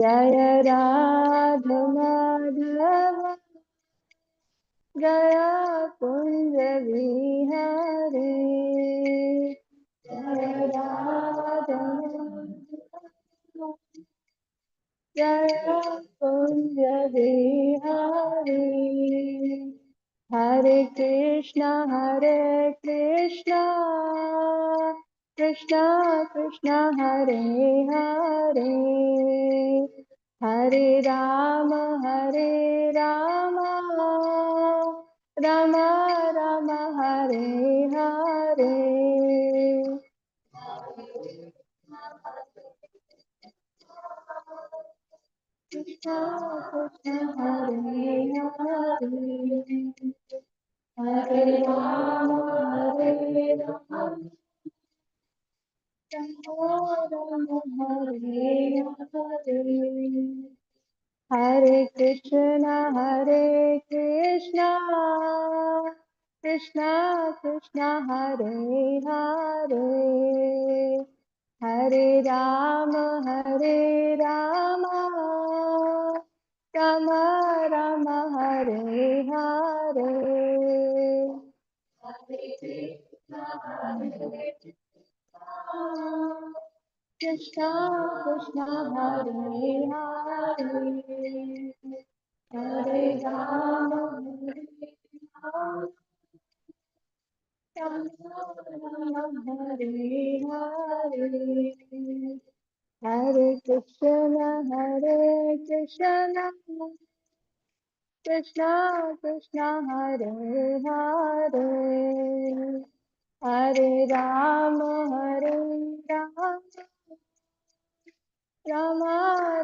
जय राधा माधव गया कुंज विहारी जय राधा जय कुंज विहारी हरे कृष्णा कृष्णा कृष्णा हरे हरे हरे राम राम राम हरे हरे कृष्णा कृष्णा हरे हरे हरे राम राम हरे हरे हरे कृष्णा कृष्णा कृष्णा हरे हरे हरे राम राम राम हरे हरे कृष्णा कृष्णा हरे हरे हरे राम राम हरे हरे हरे कृष्ण कृष्णा कृष्णा हरे हरे हरे राम राम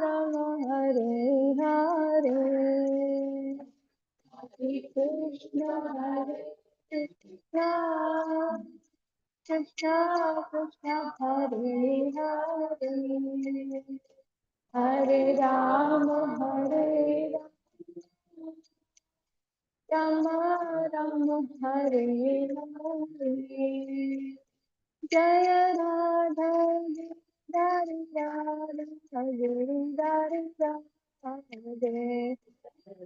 राम हरे हरे हरे कृष्णा कृष्णा कृष्णा हरे हरे हरे राम राम राम हरे हरे जय राधा हरे राधा हरे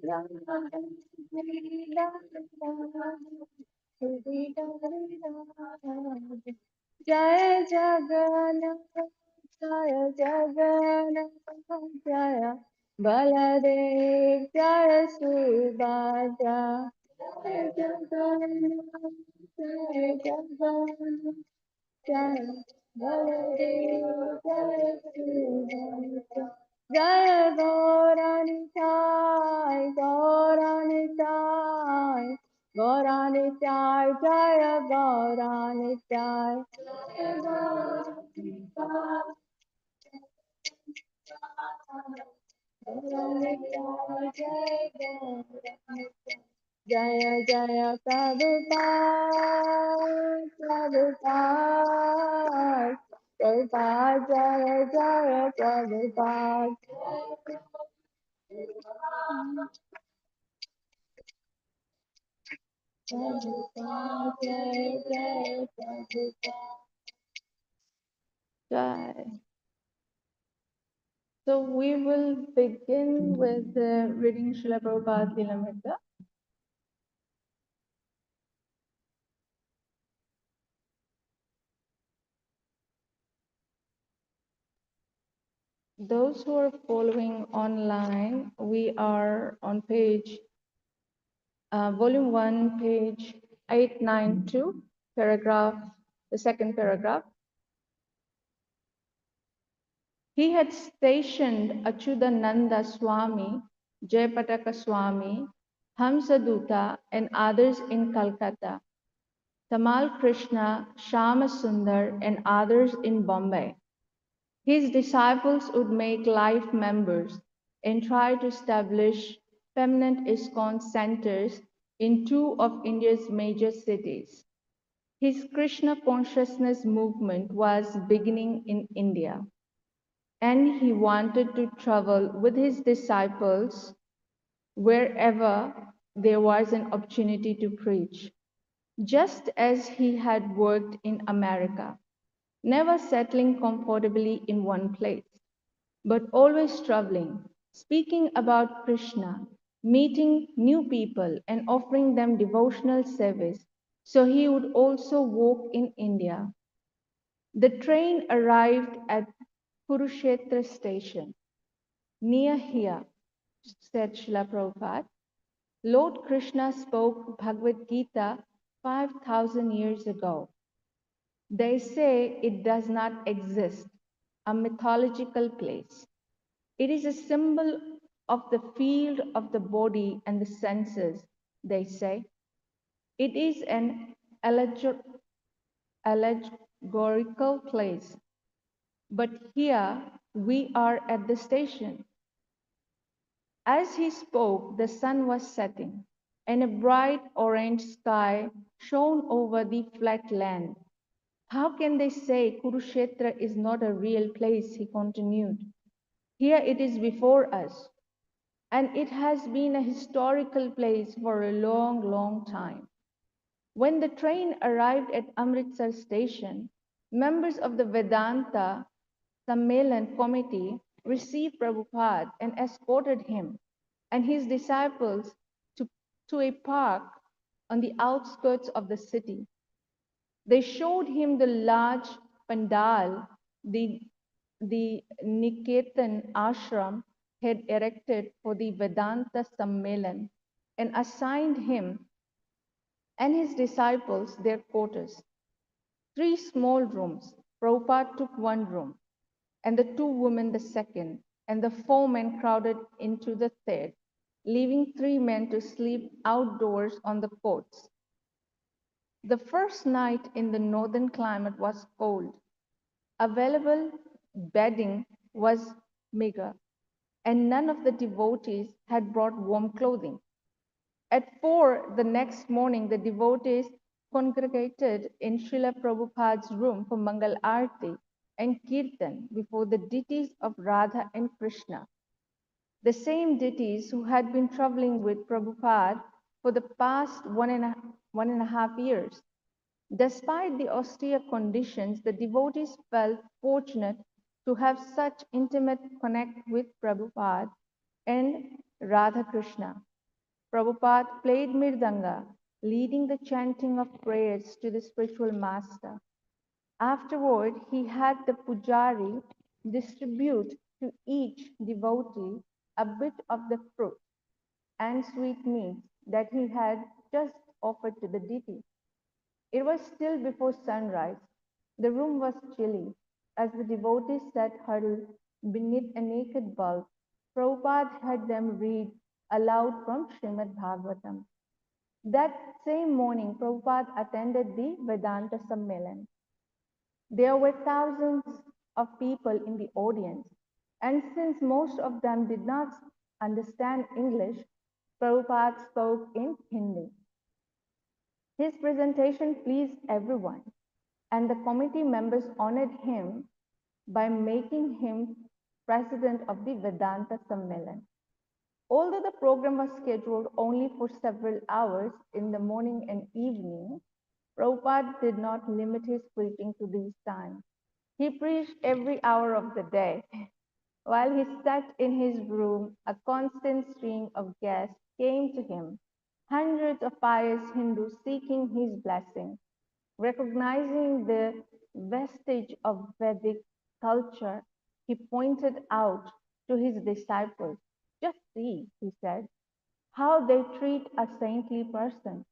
राधे जय जगन्नाथ जय जगन्नाथ जय बलदेव जय सुभद्रा जय जगन्नाथ जय जगन्नाथ जय बलदेव जय सुभद्रा जय गौरानिताय जय गौरानिताय जय जय प्रभुपाद प्रभुपाद जय जय प्रभुपाद प्रभुपाद जय जय प्रभुपाद जय. So we will begin with reading Srila Prabhupada's Lilamrita. Those who are following online, we are on page, volume 1, page 892, paragraph, the second paragraph. He had stationed Achudananda Swami, Jayapataka Swami, Hamsaduta, and others in Calcutta, Tamal Krishna, Shama Sundar, and others in Bombay. His disciples would make life members and try to establish permanent ISKCON centers in two of India's major cities. His Krishna consciousness movement was beginning in India, and he wanted to travel with his disciples wherever there was an opportunity to preach, just as he had worked in America, never settling comfortably in one place. but always traveling, speaking about Krishna, meeting new people, and offering them devotional service. So he would also walk in India. The train arrived at Kurukshetra station. Near here, said Srila Prabhupada, Lord Krishna spoke Bhagavad Gita 5,000 years ago. They say it does not exist, a mythological place. It is a symbol of the field of the body and the senses, they say. It is an allegorical place. But here we are at the station. As he spoke, the sun was setting, and a bright orange sky shone over the flat land. How can they say Kurukshetra is not a real place? He continued. Here it is before us, and it has been a historical place for a long, long time. When the train arrived at Amritsar station, members of the Vedanta Sammelan committee received Prabhupada and escorted him and his disciples to a park on the outskirts of the city. They showed him the large pandal the Niketan ashram had erected for the Vedanta Sammelan and assigned him and his disciples their quarters. 3 small rooms. Prabhupada took one room, and the 2 women the second, and the 4 men crowded into the third, leaving 3 men to sleep outdoors on the courts. The first night in the northern climate was cold. Available bedding was meager, and none of the devotees had brought warm clothing. At 4 the next morning, the devotees congregated in Srila Prabhupada's room for Mangal Arati and Kirtan before the deities of Radha and Krishna, the same deities who had been traveling with Prabhupada for the past one and a half years. Despite the austere conditions, the devotees felt fortunate to have such intimate connect with Prabhupada and Radha Krishna. Prabhupada played Mirdanga, leading the chanting of prayers to the spiritual master. Afterward, he had the pujari distribute to each devotee a bit of the fruit and sweetmeats that he had just offered to the deity. It was still before sunrise. The room was chilly. As the devotees sat huddled beneath a naked bulb, Prabhupada had them read aloud from Srimad Bhagavatam. That same morning, Prabhupada attended the Vedanta Sammelan. There were thousands of people in the audience, and since most of them did not understand English, Prabhupada spoke in Hindi. His presentation pleased everyone, and the committee members honored him by making him president of the Vedanta Sammelan. Although the program was scheduled only for several hours in the morning and evening, Prabhupada did not limit his preaching to these times. He preached every hour of the day. While he sat in his room, a constant stream of guests came to him, hundreds of pious Hindus seeking his blessing. Recognizing the vestige of Vedic culture, he pointed out to his disciples, just see, he said, how they treat a saintly person.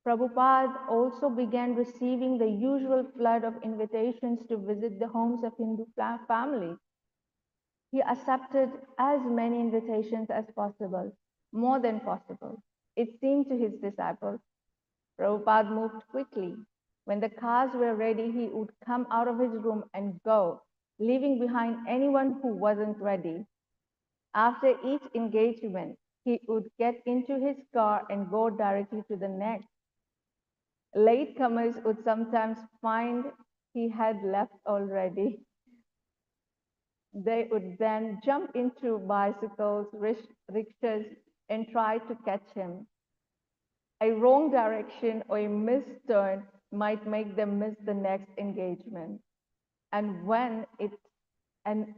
Prabhupada also began receiving the usual flood of invitations to visit the homes of Hindu families. He accepted as many invitations as possible, more than possible. It seemed to his disciples. Prabhupada moved quickly. When the cars were ready, he would come out of his room and go, leaving behind anyone who wasn't ready. After each engagement, he would get into his car and go directly to the next. Latecomers would sometimes find he had left already. They would then jump into bicycles, rickshaws, and try to catch him. A wrong direction or a missed turn might make them miss the next engagement. And when it and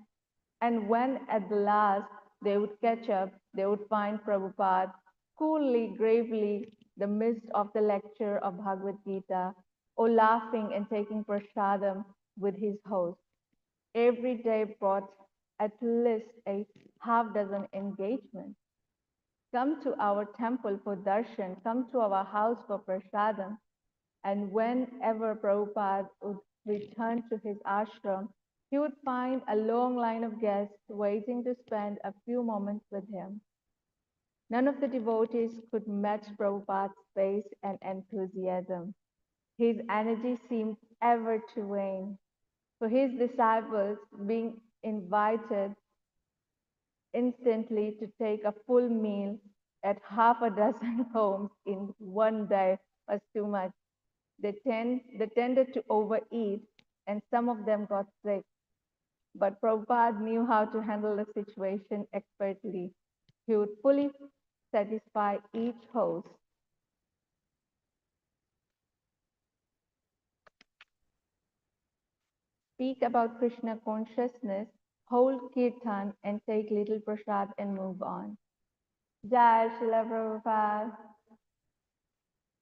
And when at the last they would catch up, they would find Prabhupada coolly, gravely, the midst of the lecture of Bhagavad Gita, or laughing and taking prasadam with his host. Every day brought at least a half dozen engagements. Come to our temple for darshan, come to our house for prasadam. And whenever Prabhupada would return to his ashram, he would find a long line of guests waiting to spend a few moments with him. None of the devotees could match Prabhupada's pace and enthusiasm. His energy seemed ever to wane. For his disciples, being invited instantly to take a full meal at half a dozen homes in one day was too much. They tended to overeat, and some of them got sick. But Prabhupada knew how to handle the situation expertly. He would fully satisfy each host. Speak about Krishna consciousness, hold kirtan, and take little prasad and move on. Jai Srila Prabhupada.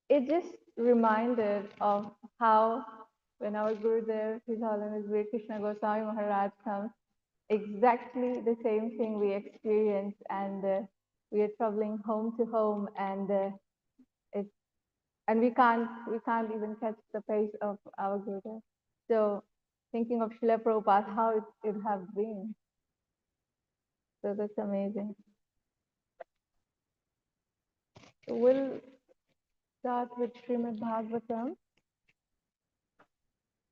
It just reminded of how when our Gurudev, His Holiness Veer Krishna Goswami Maharaj comes, exactly the same thing we experience, and we are traveling home to home, and it's and we can't even catch the pace of our Gurudev. So thinking of Srila Prabhupada, how it would have been. So that's amazing. So we'll start with Srimad Bhagavatam.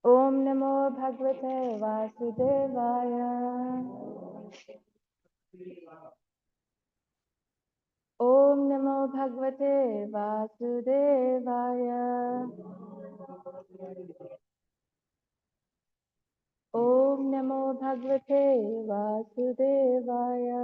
Om Namo Bhagavate Vasudevaya. Om Namo Bhagavate Vasudevaya. Om Namo Bhagavate Vasudevaya.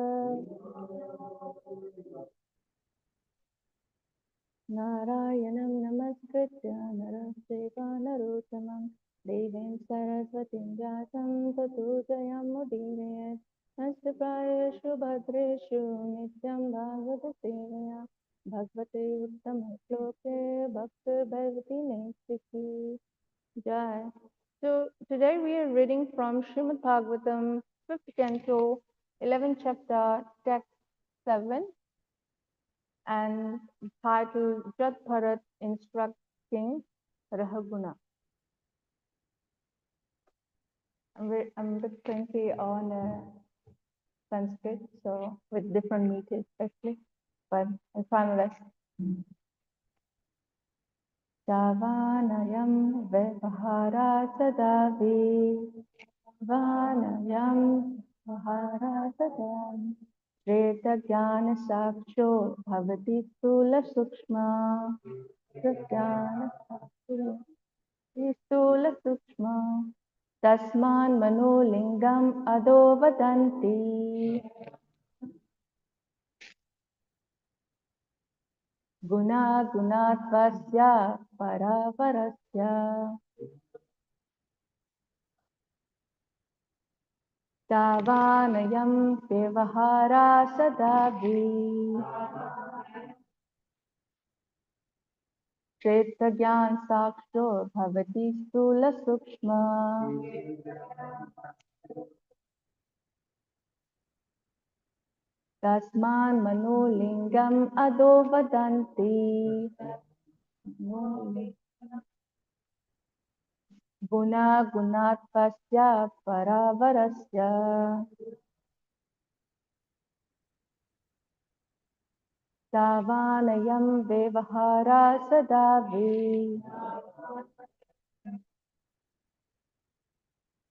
Narayanam Namaskritya Naraseva Narottamam Devim Saraswatim Jatam Tato Jayamudire Nastapayashu Bhadreshu Nityam Bhagavata Sevaya Bhagavate Uttama Shloke Bhakta Bhavati Nestiki Jai. So today we are reading from Srimad Bhagavatam, 5th canto, 11th chapter, text 7, and titled Jat Bharat Instructing Rahaguna. I'm a bit cranky on Sanskrit, so with different meters especially, but I'll try my best. Davanayam Vyavahara Sadavi Vanayam Vyavahara Sadavi Shretagyan Saksho Bhavati Stula Sukshma Shretagyan Saksho Stula Sukshma Tasman Manolingam Ado Vadanti Guna Gunatvasya Paravarasya Tavanayam Vyavahara Sadavi Kshetragyan Saksho Bhavati Stula Sukshma Tasman Manolingam Ado Vadanti Guna Gunatvasya Paravarasya Tavanayam Vyavahara Sadavi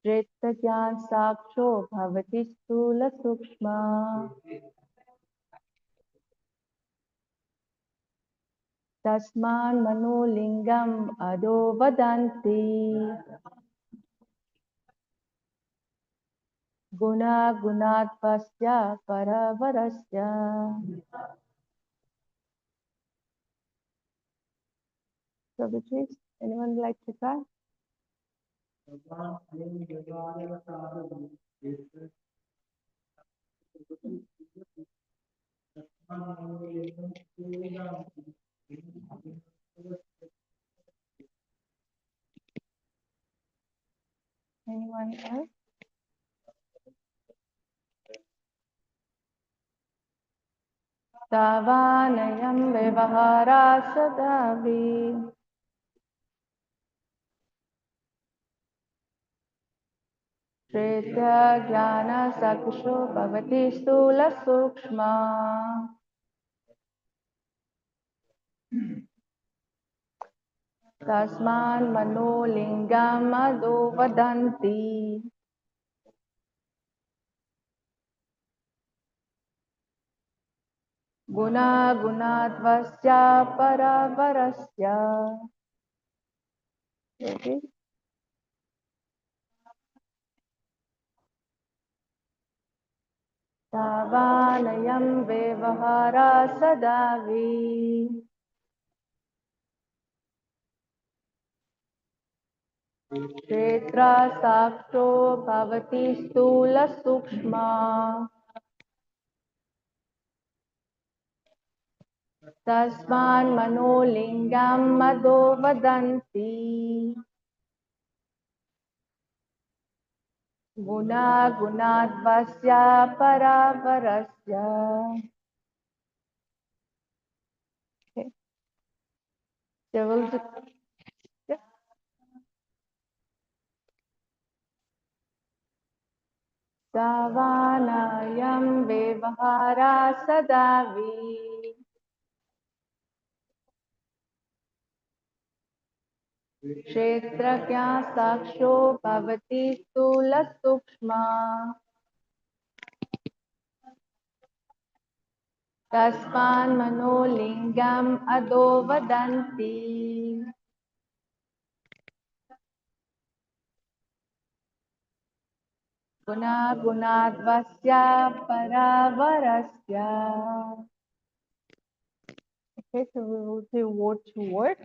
Kshetragyan Saksho Bhavati Stula Sukshma Tasman Manolingam Ado Vadanti Guna Gunatvasya Paravarasya. So, Beatrice, anyone like to try? Anyone else? Tavanayam vyavahara sadavi. Shretya jnana sakusho bhavati stula sukshma. Tasman mano lingam ado vadanti. Guna gunadvasya paravarasya. Okay. Tavanayam vyavahara sadavi. Kshetra saksho bhavati stula sukshma. Tasman mano lingam ado vadanti. Guna gunadvasya paravarasya. Okay. So we'll just, yeah. Savanayam vyavahara sadavi. Kshetrajna saksho bhavati stula sukshma. Tasman mano lingam ado vadanti. Guna gunadvasya paravarasya. Okay, so we will say word to word.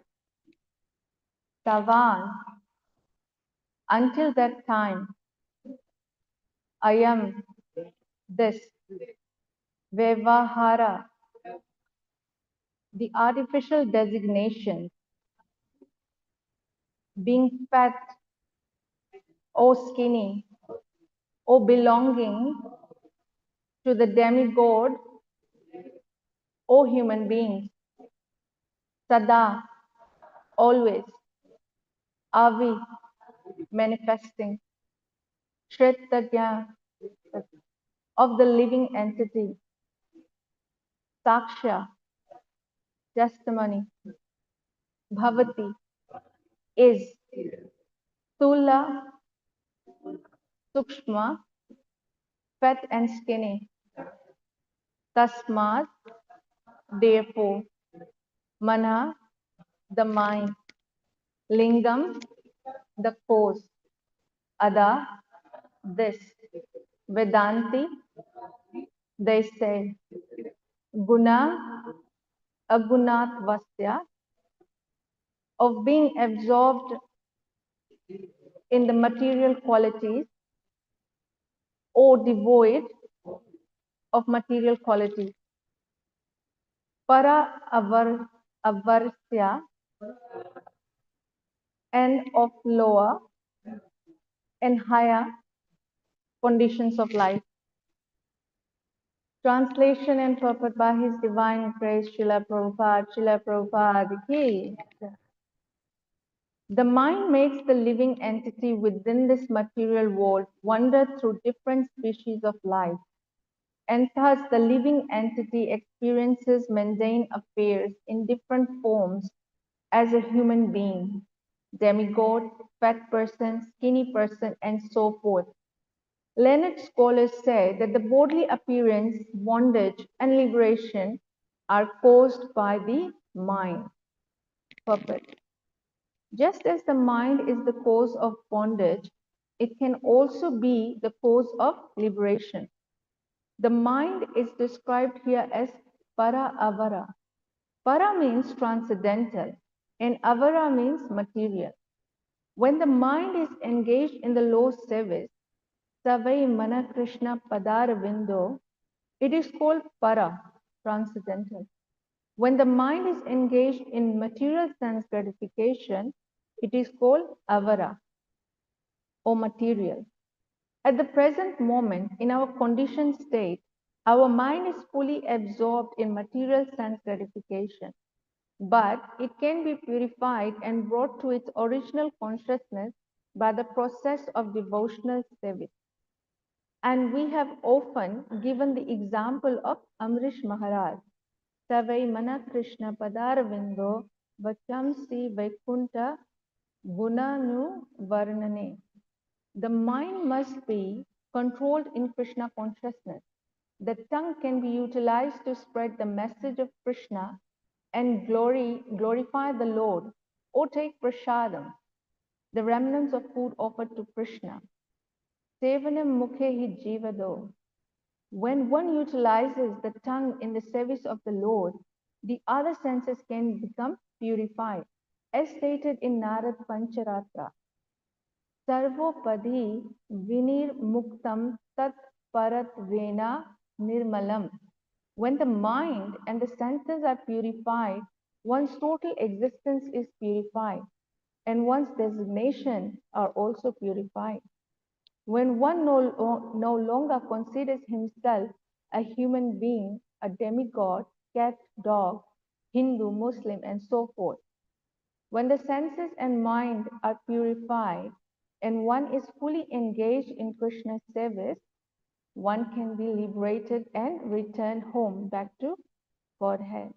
Tavan. Until that time, I am this. Vyavahara. The artificial designation. Being fat or skinny or belonging to the demigod or human beings. Sada. Always. Avi. Manifesting. Shretagya. Of the living entity. Saksha. Testimony. Bhavati. Is. Stula. Sukshma. Fat and skinny. Tasmat. Therefore. Mana. The mind. Lingam. The cause. Ada. This. Vedanti. They say. Guna. Agunat vasya. Of being absorbed in the material qualities or devoid of material qualities. Para avarsya and of lower and higher conditions of life. Translation and purport by His Divine Grace Srila Prabhupada, Srila Prabhupada ki. The mind makes the living entity within this material world wander through different species of life, and thus the living entity experiences mundane affairs in different forms as a human being, demigod, fat person, skinny person, and so forth. Learned scholars say that the bodily appearance, bondage, and liberation are caused by the mind. Purport. Just as the mind is the cause of bondage, it can also be the cause of liberation. The mind is described here as para avara. Para means transcendental and avara means material. When the mind is engaged in the Lord's service, Savai Mana Krishna Padar Vindo, It is called para, transcendental. When the mind is engaged in material sense gratification, it is called avara or material. At the present moment, in our conditioned state, our mind is fully absorbed in material sense gratification, but it can be purified and brought to its original consciousness by the process of devotional service. And we have often given the example of Amrish Maharaj. Savai mana Krishna Padaravindo Vachamsi Vaikunta Gunanu Varnane. The mind must be controlled in Krishna consciousness. The tongue can be utilized to spread the message of Krishna and glorify the Lord, or take prasadam, the remnants of food offered to Krishna. Sevanam mukhe hi jivado. When one utilizes the tongue in the service of the Lord, the other senses can become purified. As stated in Narad Pancharatra, Sarvopadi vinir muktam tat parat vena nirmalam. When the mind and the senses are purified, one's total existence is purified, and one's designation are also purified. When one no longer considers himself a human being, a demigod, cat, dog, Hindu, Muslim, and so forth, when the senses and mind are purified and one is fully engaged in Krishna's service, one can be liberated and return home back to Godhead.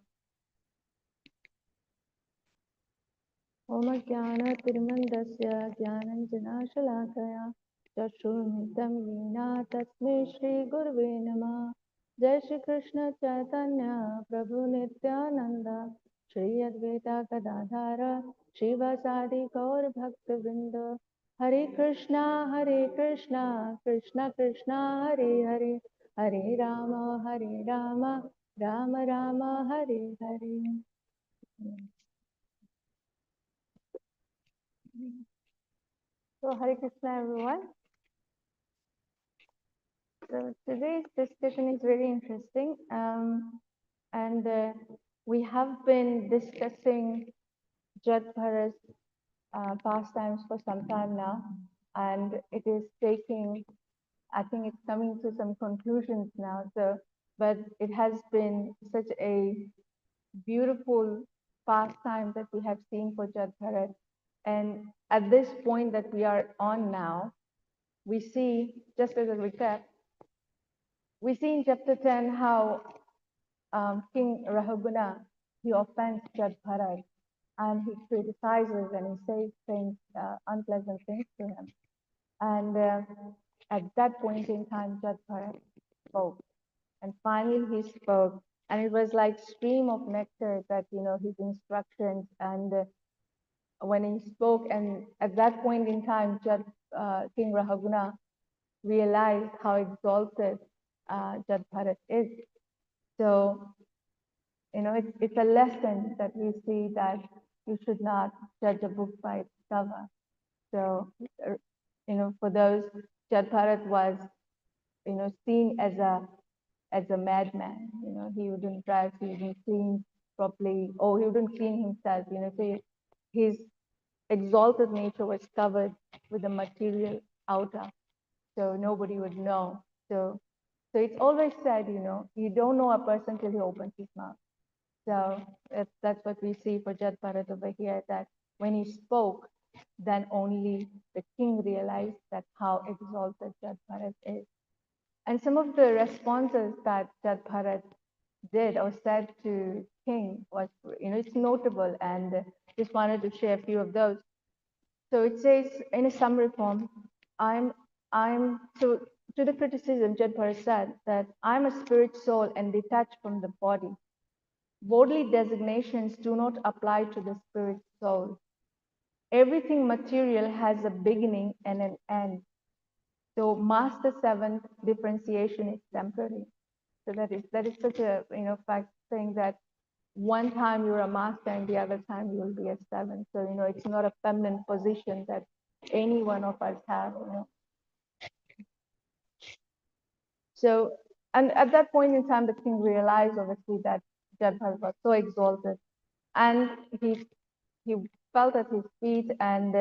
Om Jnana-Tirmandasya Jnananjana-Shalakaya Chakshurmilitam Yena Tasmai Shri Gurave Namah. Jai Shri Krishna Chaitanya Prabhu Nityananda Shri Advaita Gadadhara Shivasadi Gaur Bhaktivinoda. Hare Krishna Krishna Krishna Hare Hare, Hare Rama Rama Rama Hare Hare. So Hare Krishna everyone. So today's discussion is very interesting, and we have been discussing Jat Bharat's pastimes for some time now, and it is taking, I think it's coming to some conclusions now. So, but it has been such a beautiful pastime that we have seen for Jat Bharat, and at this point that we are on now, we see, just as a recap, we see in chapter 10 how King Rahuguna, he offends Jat Bharat and he criticizes and he says things, unpleasant things to him. And at that point in time, Jat Bharat spoke. And finally he spoke. And it was like stream of nectar that, his instructions and when he spoke. And at that point in time, King Rahuguna realized how exalted Jat Bharat is. So, it's a lesson that we see that you should not judge a book by its cover. So, for those, Jat Bharat was, seen as a madman. He wouldn't dress, he wouldn't clean properly, or he wouldn't clean himself. So his exalted nature was covered with a material outer, so nobody would know. So it's always said, you don't know a person till he opens his mouth. So that's what we see for Jat Bharat over here, that when he spoke, then only the king realized that how exalted Jat Bharat is. And some of the responses that Jat Bharat did or said to king was, it's notable, and just wanted to share a few of those. So it says in a summary form, so to the criticism, Jat Bharat said that I'm a spirit soul and detached from the body. Bodily designations do not apply to the spirit soul. Everything material has a beginning and an end. So master seventh differentiation is temporary. So that is such a fact saying that one time you're a master and the other time you will be a seventh. So it's not a feminine position that any one of us have. So And at that point in time, the king realized, obviously, that Jadbharat was so exalted, and he fell at his feet and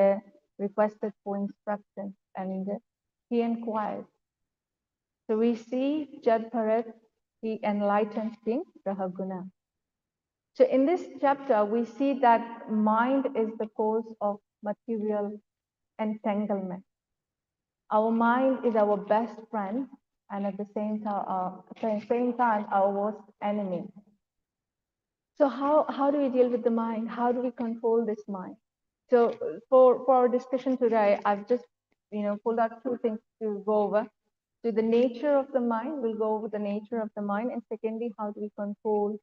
requested for instruction, and he inquired. So we see Jadbharat, he enlightened King Rahaguna. So in this chapter, we see that mind is the cause of material entanglement. Our mind is our best friend, and at the same time, our worst enemy. So how do we deal with the mind? How do we control this mind? So for our discussion today, I've just pulled out two things to go over. So the nature of the mind, we'll go over the nature of the mind, and secondly, how do we control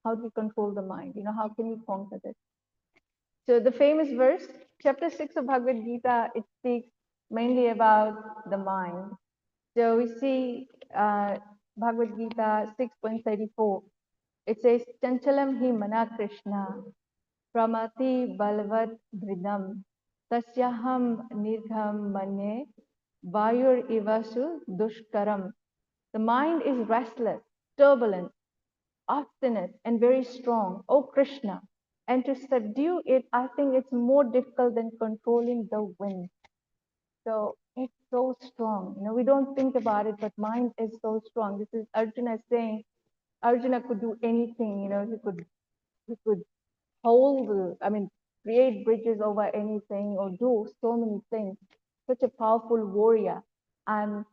the mind? How can we conquer this? So the famous verse, chapter 6 of Bhagavad Gita, it speaks mainly about the mind. So we see Bhagavad Gita 6.34. It says, Chanchalam hi mana Krishna, pramati balvat dhridam, tasyaham nirgham manye, vayur ivasu dushkaram. The mind is restless, turbulent, obstinate, and very strong, O Krishna. And to subdue it, I think it's more difficult than controlling the wind. So it's so strong. We don't think about it, but mind is so strong. This is Arjuna saying, Arjuna could do anything. He could hold, create bridges over anything or do so many things. Such a powerful warrior, and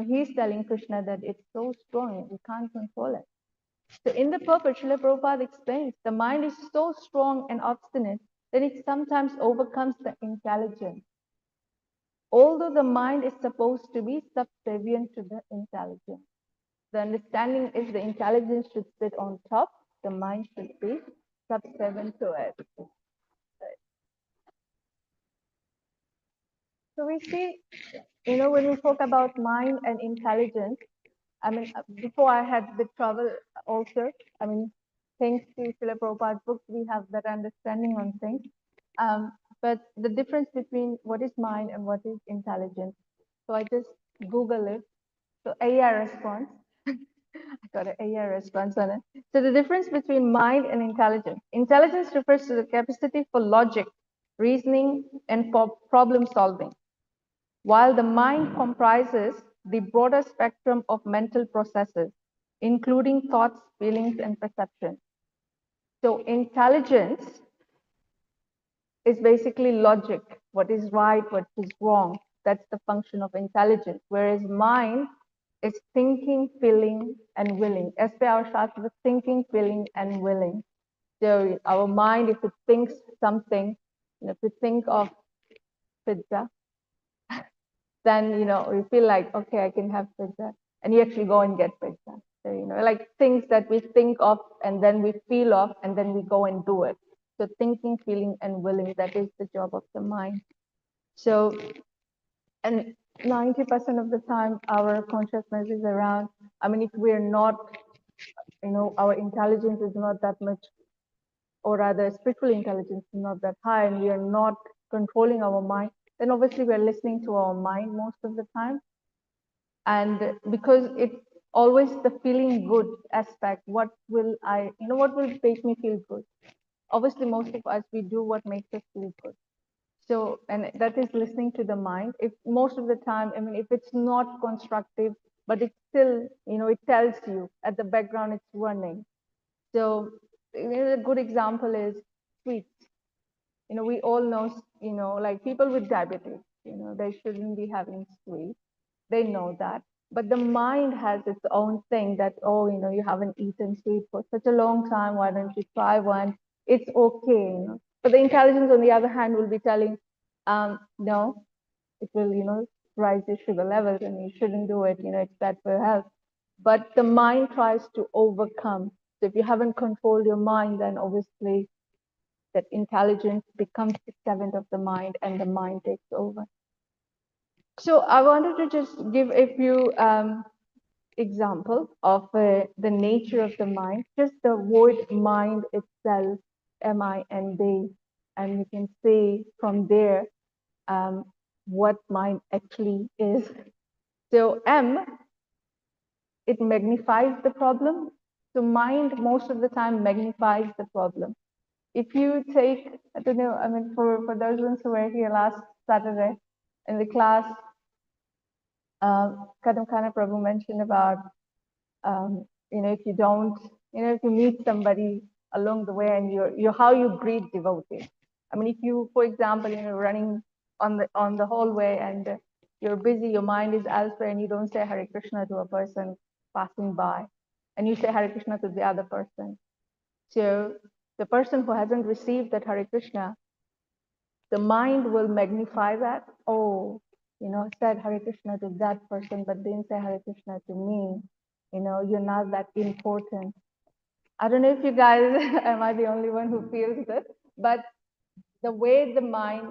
he's telling Krishna that it's so strong, we can't control it. So in the purport, Srila Prabhupada explains, the mind is so strong and obstinate that it sometimes overcomes the intelligence. Although the mind is supposed to be subservient to the intelligence. The understanding is the intelligence should sit on top, the mind should be subservient to it. So we see, when we talk about mind and intelligence, before I had the trouble also, thanks to Srila Prabhupada's books, we have that understanding on things. But the difference between what is mind and what is intelligence. So I just Google it. So AI response. I got an AI response on it. So the difference between mind and intelligence. Intelligence refers to the capacity for logic, reasoning, and for problem solving, while the mind comprises the broader spectrum of mental processes, including thoughts, feelings, and perception. So intelligence is basically logic, what is right, what is wrong. That's the function of intelligence. Whereas mind is thinking, feeling, and willing. As per our Shastra, thinking, feeling, and willing. So our mind, if it thinks something, if we think of pizza, then you feel like, okay, I can have pizza, and you actually go and get pizza. So like things that we think of and then we feel of and then we go and do it. So thinking, feeling, and willing, that is the job of the mind. So, and 90% of the time our consciousness is around, if we're not, our intelligence is not that much, or rather spiritual intelligence is not that high, and we are not controlling our mind, then obviously we're listening to our mind most of the time. And because it's always the feeling good aspect, what will make me feel good? Obviously, most of us, we do what makes us feel good. So, and that is listening to the mind. If most of the time, if it's not constructive, but it's still, it tells you at the background it's running. So, a good example is sweets. We all know, like people with diabetes, they shouldn't be having sweets. They know that. But the mind has its own thing that, oh, you haven't eaten sweet for such a long time. Why don't you try one? It's okay. But the intelligence, on the other hand, will be telling, no, it will, rise your sugar levels and you shouldn't do it. It's bad for your health. But the mind tries to overcome. So if you haven't controlled your mind, then obviously that intelligence becomes the servant of the mind and the mind takes over. So I wanted to just give a few examples of the nature of the mind, just the word mind itself, M-I-N-D, and you can see from there what mind actually is. So M it magnifies the problem. So mind most of the time magnifies the problem. If you take, I don't know, I mean, for those ones who were here last Saturday in the class, Kadam Kana Prabhu mentioned about, if you don't, if you meet somebody along the way and you're how you greet devotees. I mean, if you, for example, running on the hallway and you're busy, your mind is elsewhere, and you don't say Hare Krishna to a person passing by, and you say Hare Krishna to the other person. So the person who hasn't received that Hare Krishna, the mind will magnify that. Oh, said Hare Krishna to that person, but didn't say Hare Krishna to me. You're not that important. I don't know if you guys, am I the only one who feels this? But the way the mind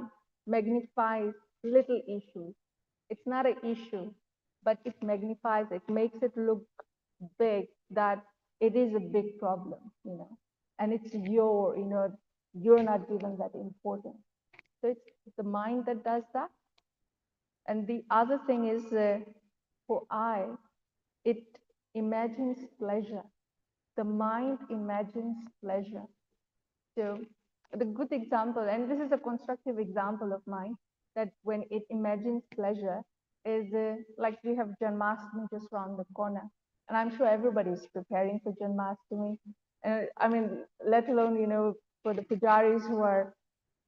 magnifies little issues, it's not an issue, but it magnifies it, makes it look big, that it is a big problem. And it's you're not given that importance. So it's the mind that does that. And the other thing is, for I, it imagines pleasure. The mind imagines pleasure. So the good example, and this is a constructive example of mine, that when it imagines pleasure is like we have Janmashtami just around the corner. And I'm sure everybody is preparing for Janmashtami. I mean, let alone, for the pujaris who are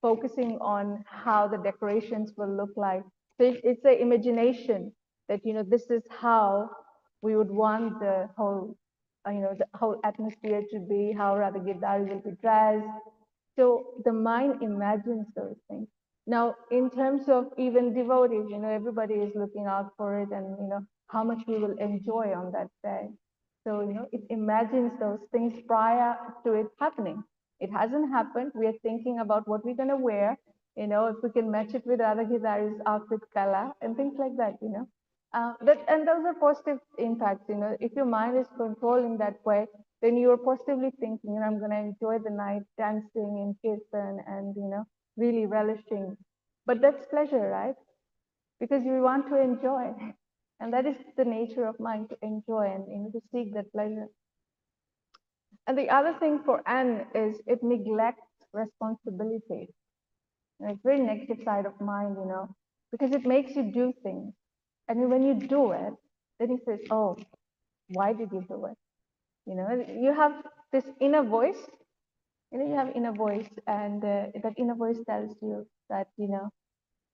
focusing on how the decorations will look like. So it's an imagination that, this is how we would want the whole atmosphere to be, how Radha Girdhari will be dressed. So the mind imagines those things. Now, in terms of even devotees, everybody is looking out for it, and, how much we will enjoy on that day. So, it imagines those things prior to it happening. It hasn't happened. We are thinking about what we're going to wear, if we can match it with Radha Gidari's outfit color and things like that. And those are positive impacts. If your mind is controlled in that way, then you're positively thinking, I'm going to enjoy the night dancing in kirtan and, really relishing. But that's pleasure, right? Because you want to enjoy. And that is the nature of mind, to enjoy and, to seek that pleasure. And the other thing for N is it neglects responsibility. It's very negative side of mind, because it makes you do things. And when you do it, then he says, oh, why did you do it? You have this inner voice, you have inner voice, and that inner voice tells you that,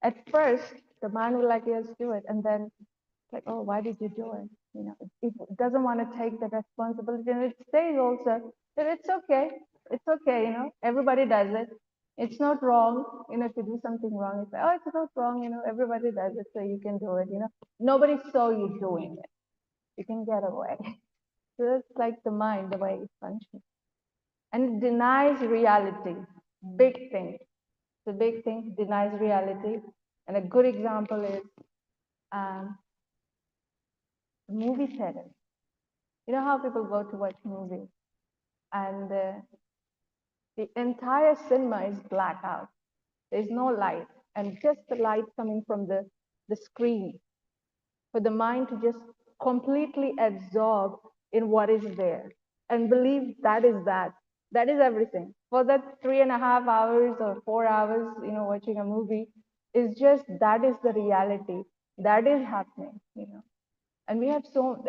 at first, the mind will like, yes, do it. And then it's like, oh, why did you do it? It doesn't want to take the responsibility. And it says also that it's okay. It's okay, everybody does it. It's not wrong, to do something wrong. It's like, oh, it's not wrong, everybody does it, so you can do it, Nobody saw you doing it. You can get away. So that's like the mind, the way it functions. And it denies reality. Big thing. The big thing denies reality. And a good example is movie theater. You know how people go to watch movies, and the entire cinema is black out. There's no light, and just the light coming from the screen, for the mind to just completely absorb in what is there and believe that is that. That is everything. For that 3.5 hours or 4 hours, watching a movie, is just that is the reality. That is happening. And we have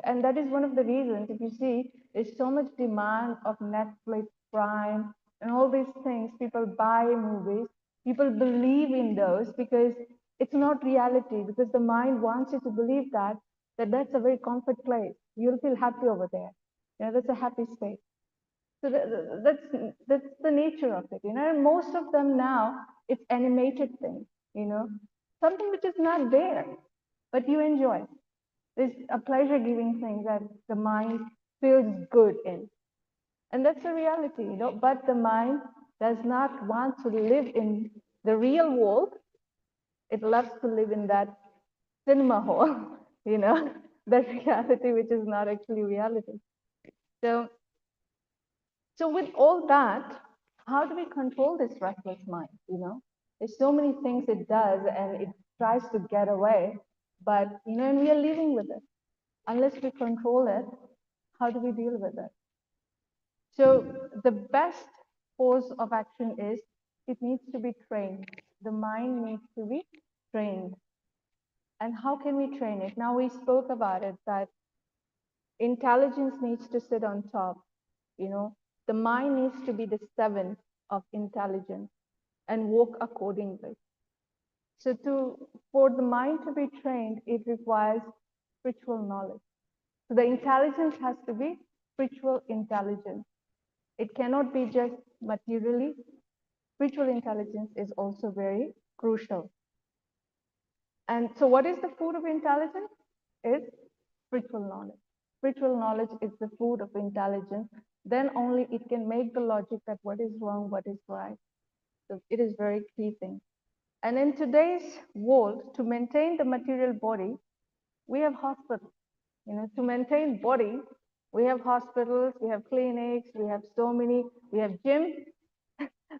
and that is one of the reasons, if you see, there's so much demand of Netflix, Prime, and all these things. People buy movies, people believe in those because it's not reality, because the mind wants you to believe that that's a very comfort place. You'll feel happy over there. That's a happy space. So that's the nature of it, and most of them now, it's animated things, something which is not there, but you enjoy. It's a pleasure giving thing that the mind feels good in. And that's the reality, but the mind does not want to live in the real world. It loves to live in that cinema hall, that reality which is not actually reality. So, so with all that, how do we control this restless mind? There's so many things it does and it tries to get away, but, and we are living with it. unless we control it, how do we deal with it? So the best course of action is it needs to be trained. The mind needs to be trained. And how can we train it? Now we spoke about it that intelligence needs to sit on top. You know, the mind needs to be the seventh of intelligence and work accordingly. So for the mind to be trained, it requires spiritual knowledge. So the intelligence has to be spiritual intelligence. It cannot be just materially. Spiritual intelligence is also very crucial. And so what is the food of intelligence? Is spiritual knowledge. Spiritual knowledge is the food of intelligence. Then only it can make the logic that what is wrong, what is right. So it is very key thing. And in today's world, to maintain the material body, we have hospitals. You know, to maintain body, we have hospitals, we have clinics, we have gym,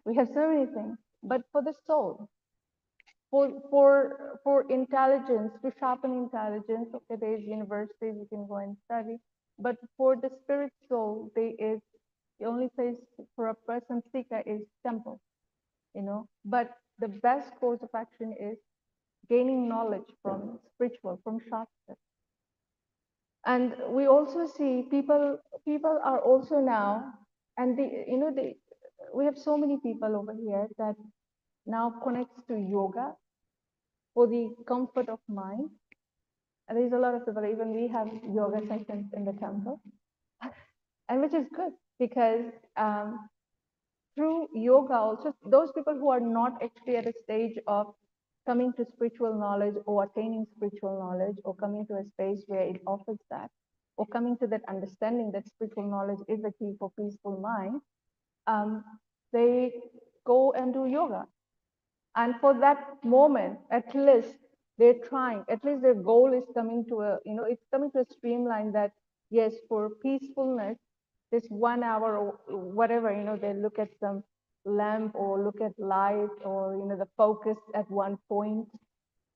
we have so many things. But for the soul, for intelligence, to sharpen intelligence, okay, there's universities you can go and study. But for the spirit soul, the only place for a person seeker is temple, you know. But the best course of action is gaining knowledge from spiritual, from Shastra. And we also see people are also now, and we have so many people over here that now connects to yoga for the comfort of mind. And there's a lot of people, even we have yoga sessions in the temple, and which is good because through yoga also, those people who are not actually at a stage of coming to spiritual knowledge or attaining spiritual knowledge or coming to a space where it offers that, or coming to that understanding that spiritual knowledge is the key for peaceful mind, they go and do yoga. And for that moment, at least they're trying, at least their goal is coming to it's coming to a streamline that, yes, for peacefulness, this 1 hour or whatever, they look at some lamp or look at light or, the focus at one point.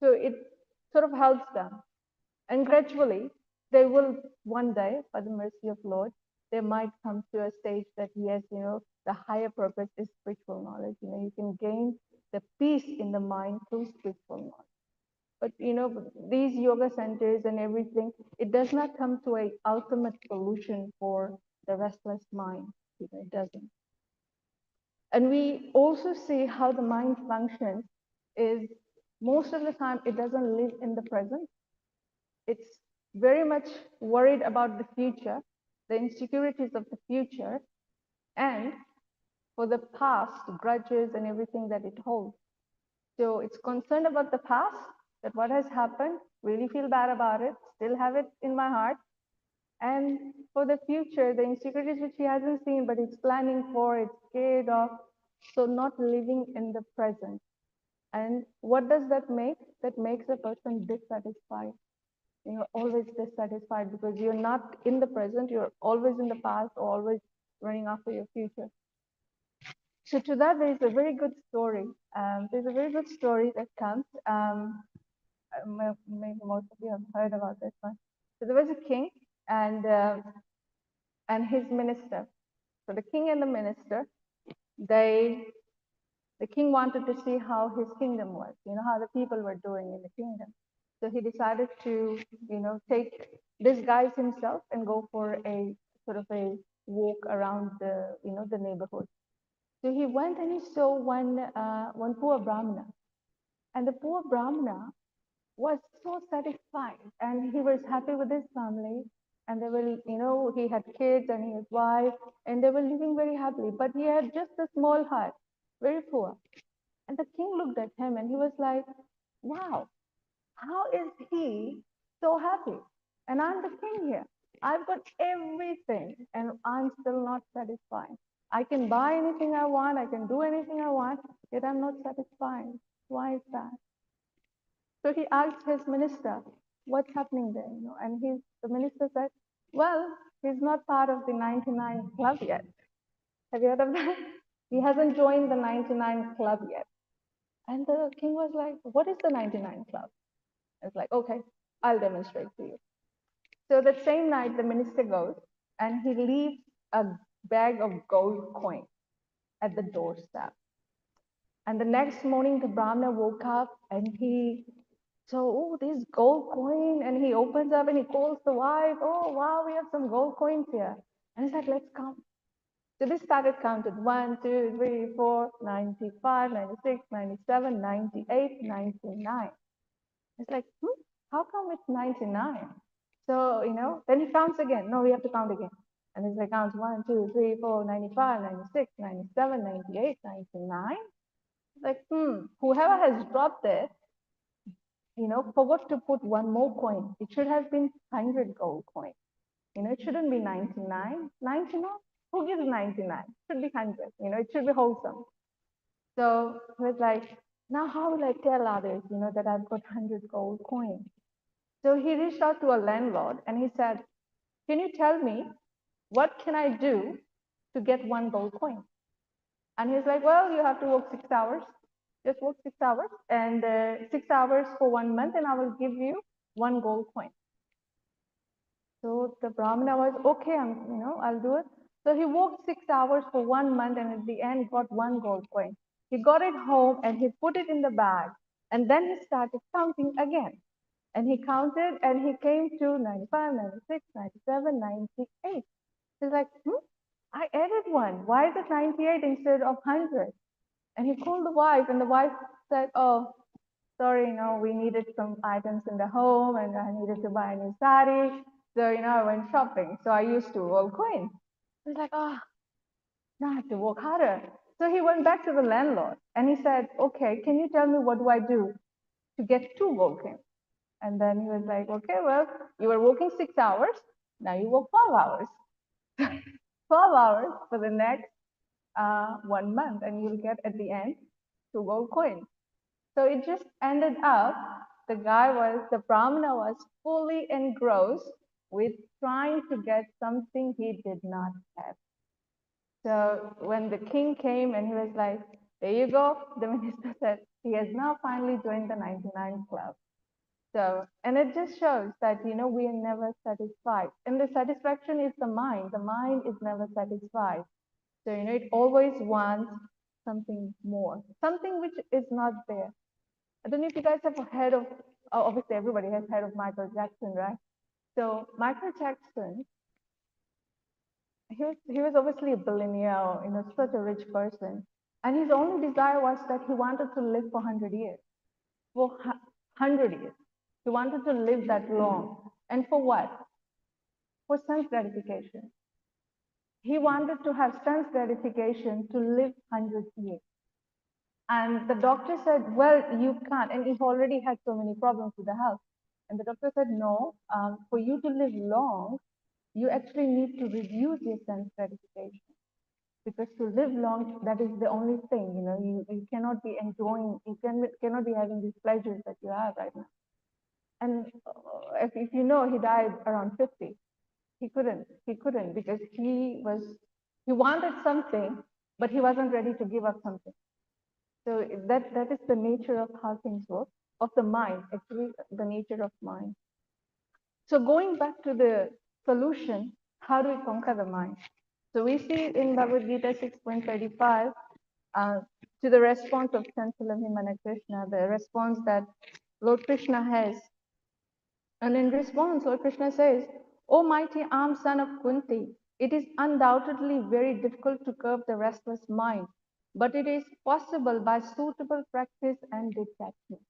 So it sort of helps them. And gradually, they will one day, by the mercy of Lord, they might come to a stage that, yes, the higher purpose is spiritual knowledge. You can gain the peace in the mind through spiritual knowledge. But, these yoga centers and everything, it does not come to a ultimate solution for the restless mind. It doesn't. And we also see how the mind functions is most of the time it doesn't live in the present. It's very much worried about the future, the insecurities of the future, and for the past, grudges and everything that it holds. So it's concerned about the past, that what has happened, really feel bad about it, still have it in my heart. And for the future, the insecurities which he hasn't seen, but it's planning for, it's scared of. So not living in the present. And what does that make? That makes a person dissatisfied. Always dissatisfied because you're not in the present, you're always in the past or always running after your future. So to that, there is a very good story. There's a very good story that comes. Maybe most of you have heard about this one. So there was a king and his minister. So the king and the minister, the king wanted to see how his kingdom was, how the people were doing in the kingdom. So he decided to, take disguise himself and go for a sort of a walk around the neighborhood. So he went and he saw one poor Brahmana, and the poor Brahmana was so satisfied, and he was happy with his family, and they were, he had kids and his wife, and they were living very happily. But he had just a small hut, very poor. And the king looked at him and he was like, wow, how is he so happy? And I'm the king here. I've got everything and I'm still not satisfied. I can buy anything I want, I can do anything I want, yet I'm not satisfied. Why is that? So he asked his minister, what's happening there? And the minister said, well, he's not part of the 99 club yet. Have you heard of that? He hasn't joined the 99 club yet. And the king was like, what is the 99 club? It's like, okay, I'll demonstrate to you. So that same night, the minister goes and he leaves a bag of gold coin at the doorstep. And the next morning, the Brahmana woke up and he saw, oh, this gold coin. And he opens up and he calls the wife, oh, wow, we have some gold coins here. And he's like, let's count. So they started counting 1, 2, 3, 4, 95, 96, 97, 98, 99. It's like, how come it's 99? So, then he counts again. No, we have to count again. And he's like, counts 1, 2, 3, 4, 95, 96, 97, 98, 99. It's like, whoever has dropped it, forgot to put one more coin. It should have been 100 gold coins. It shouldn't be 99. 99? Who gives 99? It should be 100. It should be wholesome. So he was like, now how will I tell others, that I've got 100 gold coins? So he reached out to a landlord and he said, can you tell me what can I do to get one gold coin? And he's like, well, you have to work 6 hours. Just work 6 hours and 6 hours for 1 month and I will give you one gold coin. So the Brahmana was, okay, I'll do it. So he worked 6 hours for 1 month and at the end got one gold coin. He got it home and he put it in the bag and then he started counting again. And he counted and he came to 95, 96, 97, 98. He's like, I added one. Why is it 98 instead of 100? And he called the wife and the wife said, oh, sorry, we needed some items in the home and I needed to buy a new sari. So, I went shopping. So I used two gold coins. He's like, now I have to work harder. So he went back to the landlord and he said, okay, can you tell me what do I do to get two gold coins? And then he was like, okay, well, you were working 6 hours. Now you work 12 hours. 12 hours for the next 1 month and you'll get at the end two gold coins. So it just ended up, the Brahmana was fully engrossed with trying to get something he did not have. So when the king came and he was like, there you go, the minister said, he has now finally joined the 99 club. So, and it just shows that, we are never satisfied. And the satisfaction is the mind. The mind is never satisfied. So, it always wants something more, something which is not there. I don't know if you guys have heard of, obviously everybody has heard of Michael Jackson, right? So Michael Jackson, he was obviously a billionaire, such a rich person. And his only desire was that he wanted to live for 100 years, for 100 years. He wanted to live that long. And for what? For sense gratification. He wanted to have sense gratification to live 100 years. And the doctor said, well, you can't. And he already had so many problems with the health. And the doctor said, no, for you to live long, you actually need to reduce your sense gratification. Because to live long, that is the only thing, you cannot be enjoying, cannot be having these pleasures that you have right now. And if he died around 50. He couldn't because he wanted something, but he wasn't ready to give up something. So that is the nature of how things work, of the mind, actually the nature of mind. So going back to the solution, how do we conquer the mind? So we see in Bhagavad Gita 6.35, to the response of Chancellor Himana Krishna, the response that Lord Krishna has. And in response, Lord Krishna says, O mighty armed son of Kunti, it is undoubtedly very difficult to curb the restless mind, but it is possible by suitable practice and detachment.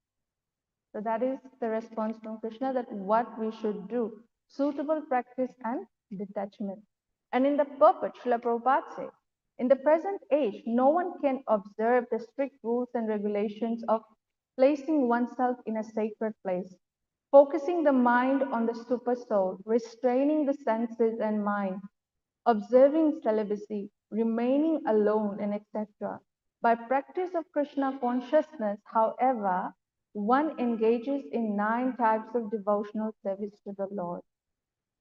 So that is the response from Krishna, that what we should do, suitable practice and detachment. And in the purport, Srila Prabhupada says, in the present age, no one can observe the strict rules and regulations of placing oneself in a sacred place, focusing the mind on the super soul, restraining the senses and mind, observing celibacy, remaining alone, and etc. By practice of Krishna consciousness, however, one engages in 9 types of devotional service to the Lord.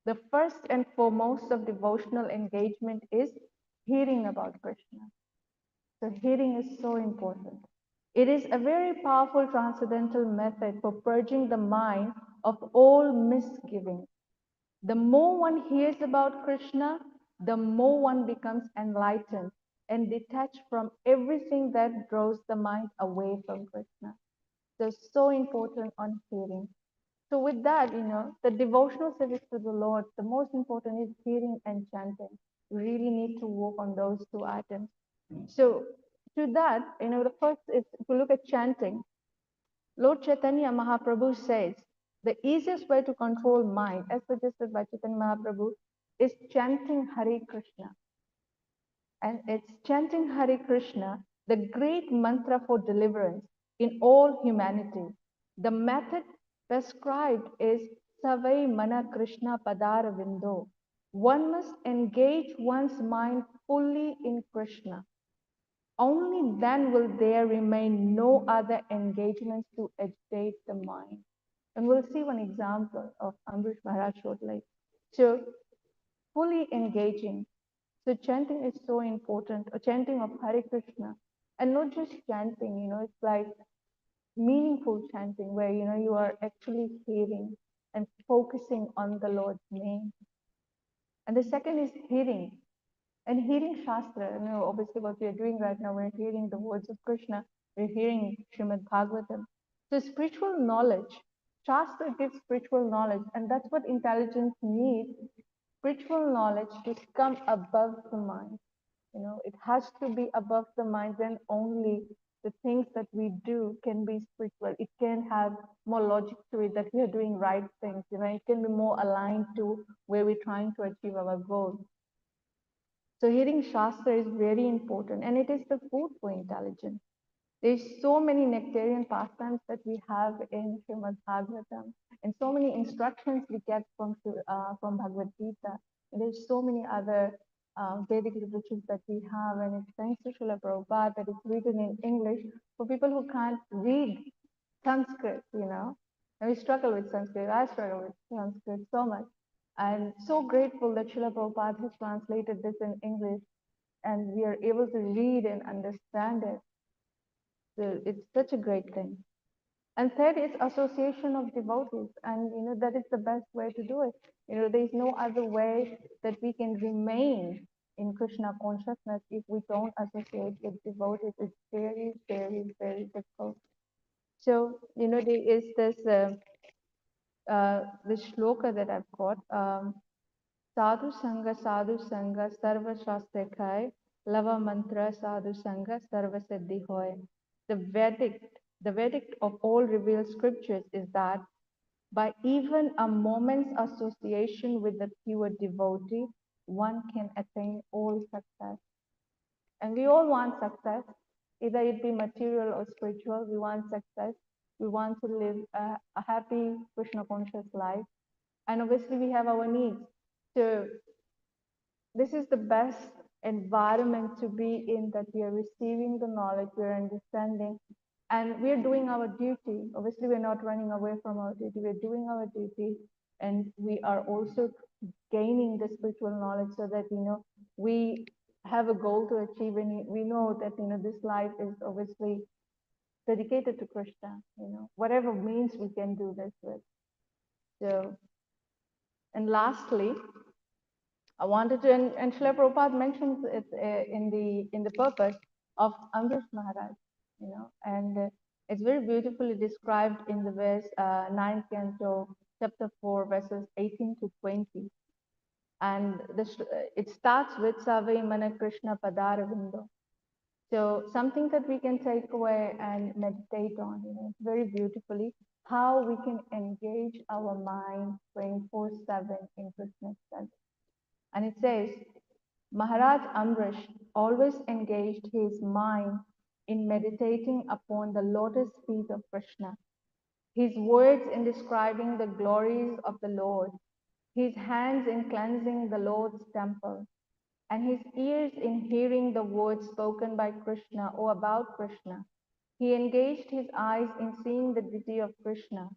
The first and foremost of devotional engagement is hearing about Krishna. So hearing is so important. It is a very powerful transcendental method for purging the mind of all misgivings. The more one hears about Krishna, the more one becomes enlightened and detached from everything that draws the mind away from Krishna. So important on hearing. So with that, the devotional service to the Lord, the most important is hearing and chanting. We really need to work on those two items. So to that, the first is, if you look at chanting, Lord Chaitanya Mahaprabhu says the easiest way to control mind, as suggested by Chaitanya Mahaprabhu, is chanting Hare Krishna. And it's chanting Hare Krishna, the great mantra for deliverance in all humanity. The method prescribed is Savai Mana Krishna Padara Vindo. One must engage one's mind fully in Krishna. Only then will there remain no other engagements to agitate the mind. And we'll see one example of Ambrish Maharaj shortly. So, fully engaging. So, chanting is so important, a chanting of Hare Krishna. And not just chanting, it's like meaningful chanting where, you are actually hearing and focusing on the Lord's name. And the second is hearing. And hearing Shastra, obviously what we are doing right now, we're hearing the words of Krishna, we're hearing Srimad Bhagavatam. So spiritual knowledge, Shastra gives spiritual knowledge, and that's what intelligence needs, spiritual knowledge to come above the mind. It has to be above the mind, then only the things that we do can be spiritual. It can have more logic to it that we are doing right things. It can be more aligned to where we're trying to achieve our goals. So hearing Shastra is very important, and it is the food for intelligence. There's so many nectarian pastimes that we have in Srimad Bhagavatam, and so many instructions we get from Bhagavad Gita. And there's so many other Vedic literatures that we have, and it's thanks to Srila Prabhupada that it's written in English for people who can't read Sanskrit, And we struggle with Sanskrit. I struggle with Sanskrit so much. I'm so grateful that Srila Prabhupada has translated this in English and we are able to read and understand it. So it's such a great thing. And third is association of devotees. And that is the best way to do it. There is no other way that we can remain in Krishna consciousness if we don't associate with devotees. It's very, very, very difficult. So, there is this shloka that I've got. Sadhu Sangha, Sarva Shastra Khai, Lava Mantra, Sadhu Sangha, Sarva Siddhi Hoy. The verdict of all revealed scriptures is that by even a moment's association with the pure devotee, one can attain all success. And we all want success, either it be material or spiritual. We want success. We want to live a happy, Krishna conscious life. And obviously, we have our needs. So, this is the best environment to be in, that we are receiving the knowledge, we are understanding, and we are doing our duty. Obviously, we're not running away from our duty, we're doing our duty, and we are also gaining the spiritual knowledge so that, we have a goal to achieve, and we know that, this life is obviously dedicated to Krishna, whatever means we can do this with. So, and lastly, I wanted to, and Srila Prabhupada mentions it in the purpose of Amrish Maharaj, and it's very beautifully described in the verse 9th canto, chapter 4, verses 18 to 20. And it starts with Savai Mana Krishna Padara Vindo. So something that we can take away and meditate on, very beautifully, how we can engage our mind 24/7 in Krishna's study. And it says, Maharaj Amrish always engaged his mind in meditating upon the lotus feet of Krishna, his words in describing the glories of the Lord, his hands in cleansing the Lord's temple, and his ears in hearing the words spoken by Krishna or about Krishna. He engaged his eyes in seeing the deity of Krishna,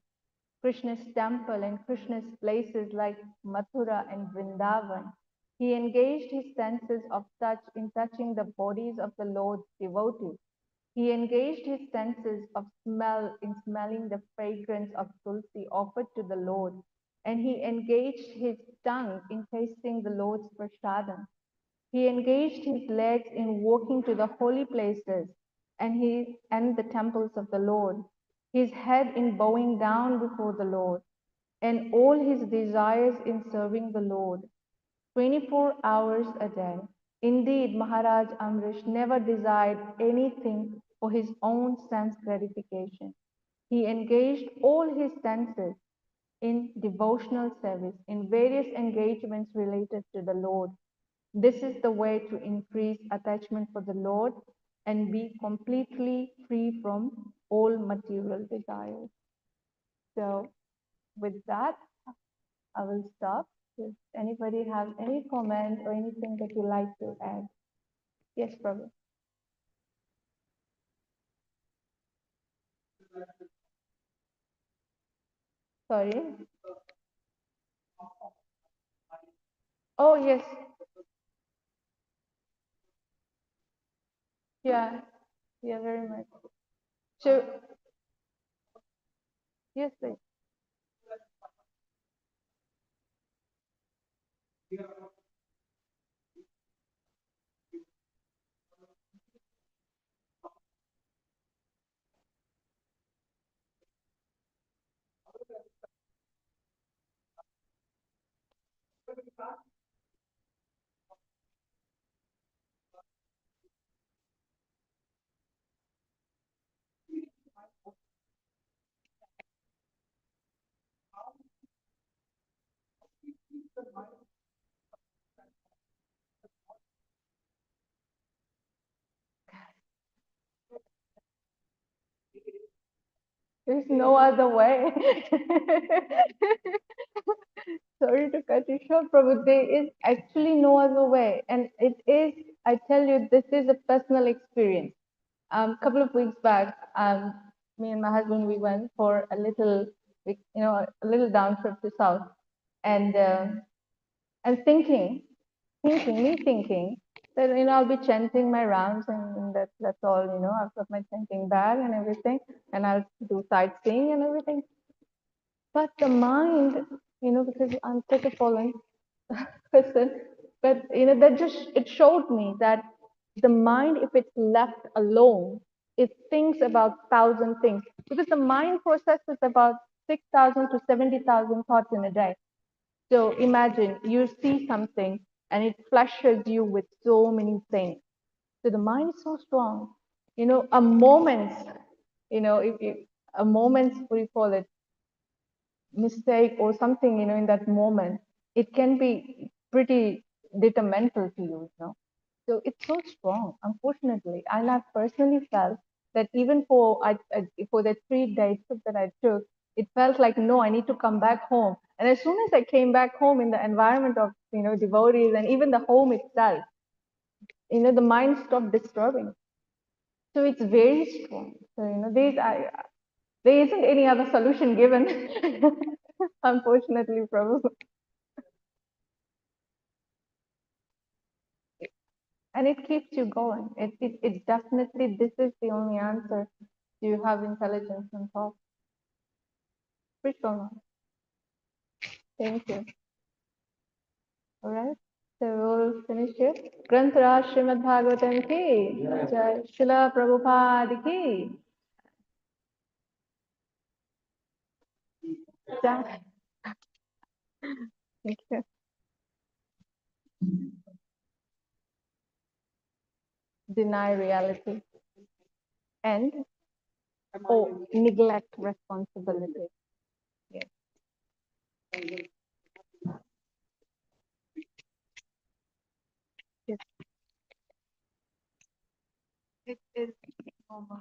Krishna's temple and Krishna's places like Mathura and Vrindavan. He engaged his senses of touch in touching the bodies of the Lord's devotees. He engaged his senses of smell in smelling the fragrance of tulsi offered to the Lord. and he engaged his tongue in tasting the Lord's prasadam. He engaged his legs in walking to the holy places and the temples of the Lord, his head in bowing down before the Lord, and all his desires in serving the Lord, 24 hours a day. Indeed, Maharaj Amrish never desired anything for his own sense gratification. He engaged all his senses in devotional service, in various engagements related to the Lord. This is the way to increase attachment for the Lord and be completely free from all material desires. So, with that, I will stop. Does anybody have any comment or anything that you like to add? Yes, Prabhu. Sorry. Oh, yes. Yeah. Yeah, very much. So, yes, please. There's no other way. Sorry to cut you short, Prabhu. There is actually no other way. And it is, I tell you, this is a personal experience. Couple of weeks back, me and my husband, we went for a little, a little down trip to South. And I'm thinking that, I'll be chanting my rounds and that's all, I've got my chanting bag and everything, and I'll do sightseeing and everything. But the mind, because I'm such a fallen person, but, that just, it showed me that the mind, if it's left alone, it thinks about 1,000 things, because the mind processes about 6,000 to 70,000 thoughts in a day. So imagine you see something and it flushes you with so many things. So the mind is so strong. A moment's, if you, a moment's, what do you call it, mistake or something, in that moment, it can be pretty detrimental to you. So it's so strong, unfortunately. And I've personally felt that even for the 3 days trip that I took, it felt like, no, I need to come back home. And as soon as I came back home in the environment of, devotees and even the home itself, the mind stopped disturbing. So it's very strong. So, there isn't any other solution given, unfortunately, Prabhu. And it keeps you going. It definitely, this is the only answer. Do you have intelligence and thought? Spiritual. Thank you. All right. So we'll finish here. Granthara Srimad Bhagavatam ki Jai, Srila Prabhupada ki Jai. Thank you. Deny reality and neglect responsibility. Yes. Yes. It is normal.